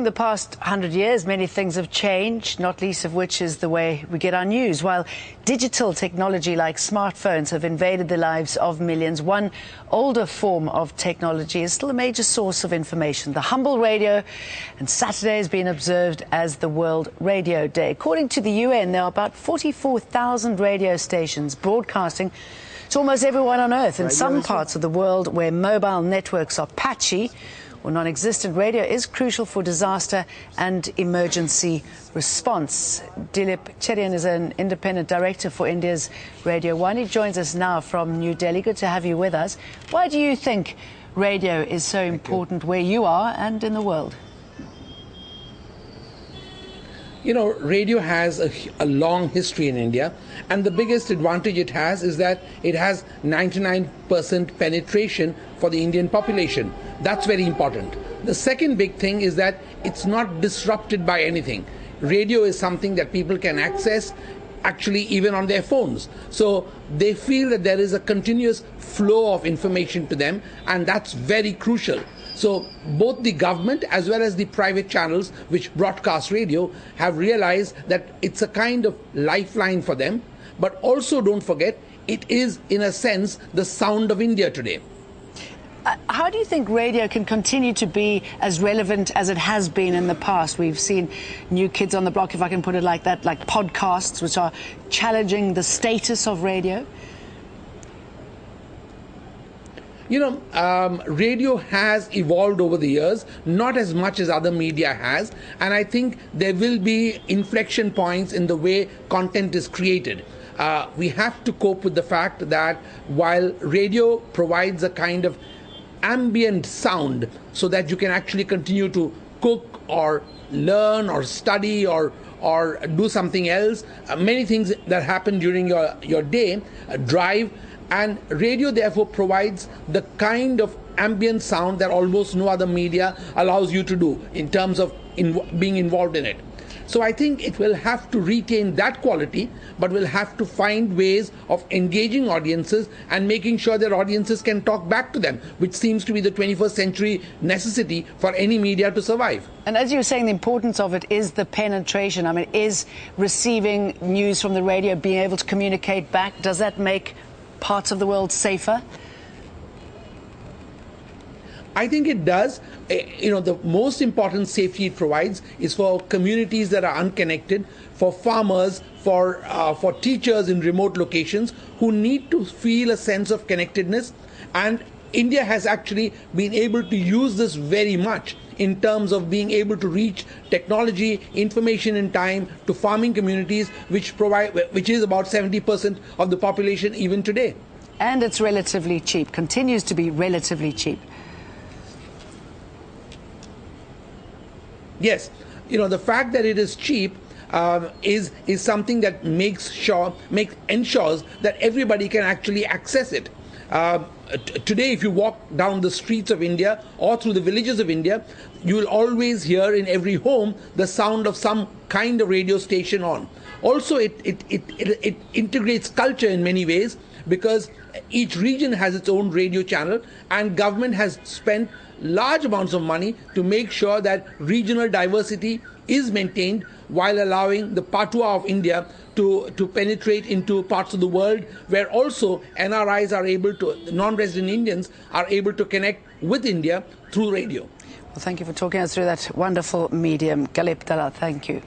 In the past 100 years, many things have changed, not least of which is the way we get our news. While digital technology like smartphones have invaded the lives of millions, one older form of technology is still a major source of information. The humble radio, and Saturday has been observed as the World Radio Day. According to the UN, there are about 44,000 radio stations broadcasting to almost everyone on Earth. In some parts of the world where mobile networks are patchy or non-existent, radio is crucial for disaster and emergency response. Dilip Cherian is an independent director for India's Radio 1. He joins us now from New Delhi. Good to have you with us. Why do you think radio is so important where you are and in the world? You know, radio has a long history in India, and the biggest advantage it has is that it has 99% penetration for the Indian population. That's very important. The second big thing is that it's not disrupted by anything. Radio is something that people can access actually even on their phones. So they feel that there is a continuous flow of information to them, and that's very crucial. So both the government as well as the private channels which broadcast radio have realized that it's a kind of lifeline for them. But also don't forget, it is in a sense the sound of India today. How do you think radio can continue to be as relevant as it has been in the past? We've seen new kids on the block, if I can put it like that, like podcasts, which are challenging the status of radio. You know, radio has evolved over the years, not as much as other media has, and I think there will be inflection points in the way content is created. We have to cope with the fact that while radio provides a kind of ambient sound so that you can actually continue to cook or learn or study or do something else, many things that happen during your day, drive, and radio therefore provides the kind of ambient sound that almost no other media allows you to do in terms of being involved in it. So I think it will have to retain that quality, but will have to find ways of engaging audiences and making sure that audiences can talk back to them, which seems to be the 21st century necessity for any media to survive. And as you were saying, the importance of it is the penetration. I mean, is receiving news from the radio, being able to communicate back, does that make parts of the world safer? I think it does. You know, the most important safety it provides is for communities that are unconnected, for farmers, for teachers in remote locations who need to feel a sense of connectedness. And India has actually been able to use this very much in terms of being able to reach technology, information in time to farming communities, which is about 70% of the population even today. And it's relatively cheap, continues to be relatively cheap. Yes, you know, the fact that it is cheap is something that ensures that everybody can actually access it. Today, if you walk down the streets of India or through the villages of India, you will always hear in every home the sound of some kind of radio station on. Also, it integrates culture in many ways, because each region has its own radio channel, and government has spent large amounts of money to make sure that regional diversity is maintained while allowing the patois of India to penetrate into parts of the world where also NRIs are able to, non-resident Indians are able to connect with India through radio. Well, thank you for talking us through that wonderful medium. Galip Dalla, thank you.